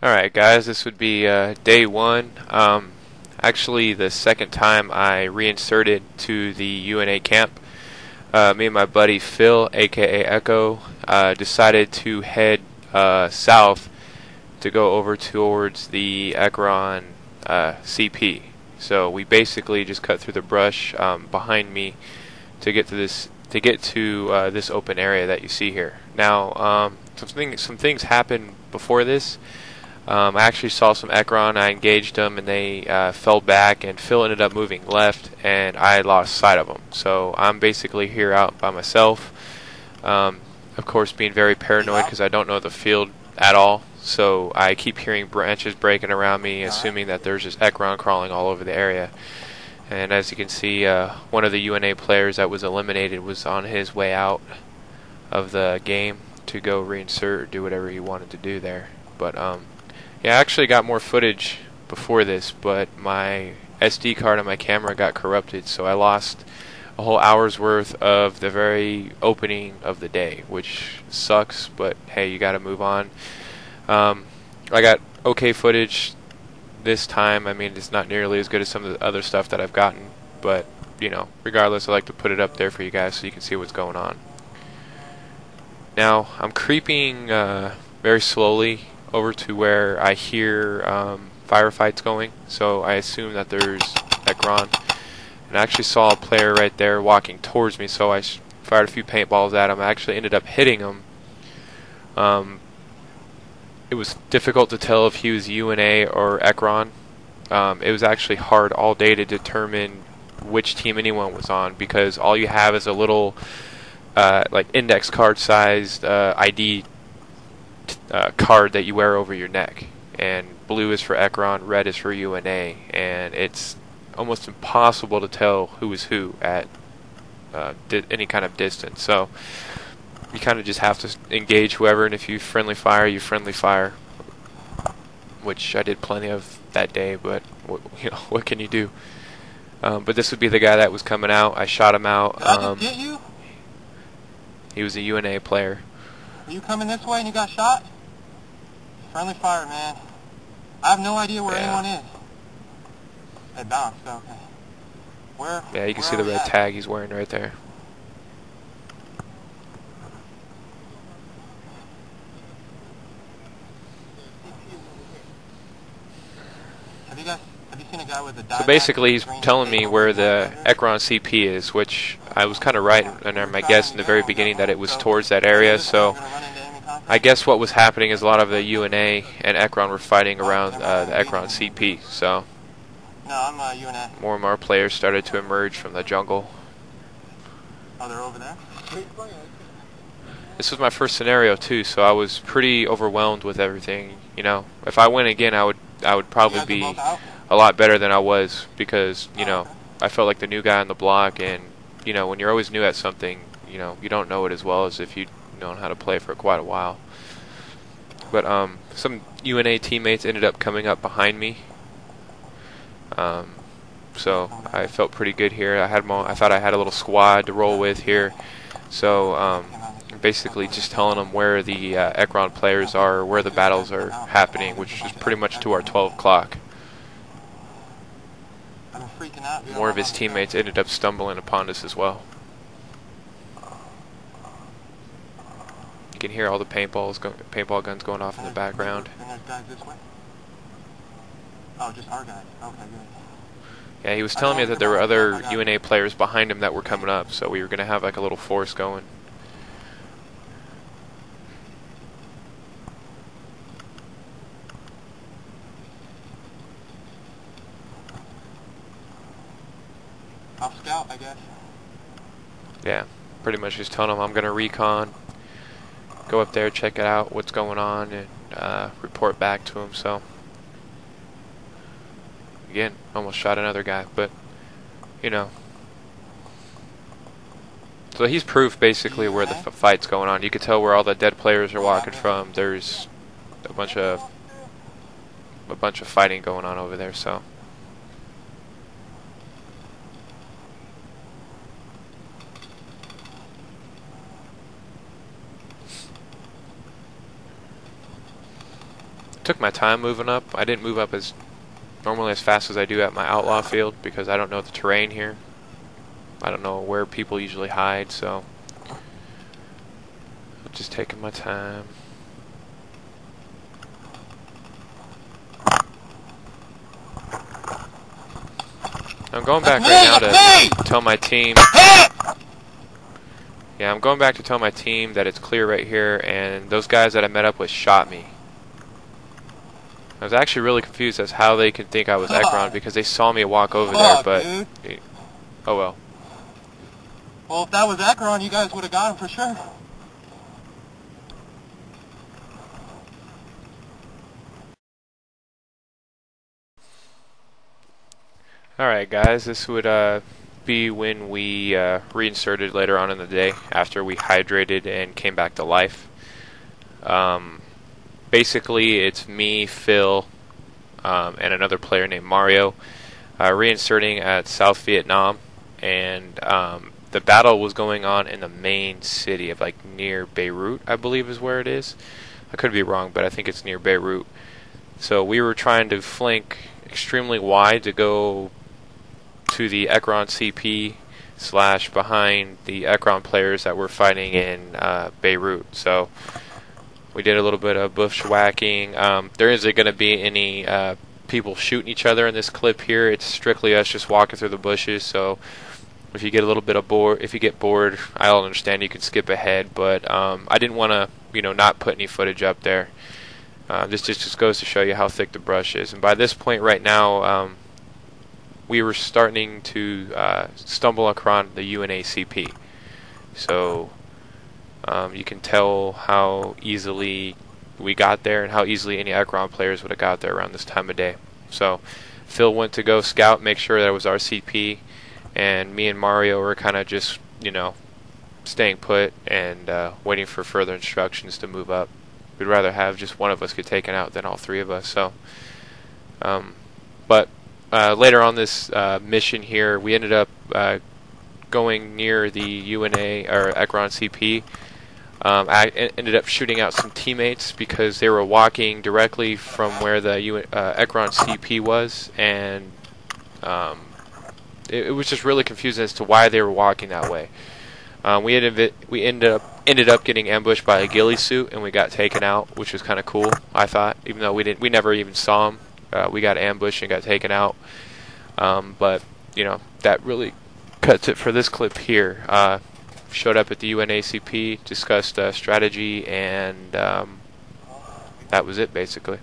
Alright guys, this would be day one. Actually the second time I reinserted to the UNA camp. Me and my buddy Phil, aka Echo, decided to head south to go over towards the Ekron CP. So we basically just cut through the brush behind me to get to this open area that you see here. Now some things happened before this. I actually saw some Ekron, I engaged them, and they fell back, and Phil ended up moving left, and I lost sight of them. So I'm basically here out by myself, of course being very paranoid because I don't know the field at all. So I keep hearing branches breaking around me, assuming that there's just Ekron crawling all over the area. And as you can see, one of the UNA players that was eliminated was on his way out of the game to go reinsert or do whatever he wanted to do there. But yeah, I actually got more footage before this, but my SD card on my camera got corrupted, so I lost a whole hour's worth of the very opening of the day, which sucks, but hey, you gotta move on. I got okay footage this time. I mean, it's not nearly as good as some of the other stuff that I've gotten, but you know, regardless, I like to put it up there for you guys so you can see what's going on. Now, I'm creeping very slowly over to where I hear firefights going, so I assume that there's Ekron. And I actually saw a player right there walking towards me, so I fired a few paintballs at him. I actually ended up hitting him. It was difficult to tell if he was UNA or Ekron. It was actually hard all day to determine which team anyone was on, because all you have is a little like index card sized ID card that you wear over your neck, and blue is for Ekron, red is for UNA, and it's almost impossible to tell who is who at any kind of distance. So you kind of just have to engage whoever, and if you friendly fire, you friendly fire, which I did plenty of that day, but you know, what can you do? But this would be the guy that was coming out. I shot him out. Did I just get you? He was a UNA player. Are you coming this way and you got shot? Friendly fire, man. I have no idea where anyone is. It bounced, okay. Where? Yeah, you can see the red tag he's wearing right there. Have you seen a guy with a so basically, he's telling me where the Ekron CP is, which I was kind of right in my guess in the very beginning that it was towards that area. So I guess what was happening is a lot of the UNA and Ekron were fighting around the Ekron CP. So more and more players started to emerge from the jungle. Oh, they're over there? This was my first scenario too, so I was pretty overwhelmed with everything. You know, if I went again, I would probably be a lot better than I was, because you know, I felt like the new guy on the block, and you know, when you're always new at something, you know, you don't know it as well as if you known how to play for quite a while. But some UNA teammates ended up coming up behind me, so I felt pretty good here. I thought I had a little squad to roll with here, so basically just telling them where the Ekron players are, where the battles are happening, which is pretty much to our 12 o'clock. More of his teammates ended up stumbling upon us as well. You can hear all the paintball guns going off in the background. Oh, just our guys. Okay, good. Yeah, he was telling me that there were other UNA players behind him that were coming up, so we were going to have like a little force going. I'll scout, I guess. Yeah, pretty much just telling him I'm going to recon, go up there, check it out, what's going on, and report back to him. So again, almost shot another guy, but you know. So he's proof basically where the fight's going on. You can tell where all the dead players are walking from. There's a bunch of fighting going on over there. So took my time moving up. I didn't move up as normally as fast as I do at my outlaw field because I don't know the terrain here. I don't know where people usually hide, so I'm just taking my time. I'm going back right now to tell my team. Yeah, I'm going back to tell my team that it's clear right here, and those guys that I met up with shot me. I was actually really confused as how they could think I was Ekron because they saw me walk over there, but oh well. Well, if that was Ekron, you guys would have got him for sure. Alright guys, this would be when we reinserted later on in the day after we hydrated and came back to life. Basically it's me, Phil, and another player named Mario reinserting at South Vietnam, and the battle was going on in the main city of like near Beirut, I believe is where it is. I could be wrong, but I think it's near Beirut. So we were trying to flank extremely wide to go to the Ekron CP / behind the Ekron players that were fighting in Beirut. So we did a little bit of bushwhacking. There isn't going to be any people shooting each other in this clip here. It's strictly us just walking through the bushes. So if you get a little bit of bored, if you get bored, I'll understand. You can skip ahead. But I didn't want to, not put any footage up there. This just goes to show you how thick the brush is. And by this point right now, we were starting to stumble across the UNACP. So you can tell how easily we got there and how easily any Ekron players would have got there around this time of day. So Phil went to go scout, make sure that it was our CP, and me and Mario were kind of just, staying put and waiting for further instructions to move up. We'd rather have just one of us get taken out than all three of us. So, but later on this mission here, we ended up going near the UNA or Ekron CP. I ended up shooting out some teammates because they were walking directly from where the Ekron CP was, and it was just really confusing as to why they were walking that way. We ended up getting ambushed by a ghillie suit, and we got taken out, which was kind of cool, I thought, even though we never even saw him. We got ambushed and got taken out. But that really cuts it for this clip here. Showed up at the UNACP, discussed strategy, and that was it basically.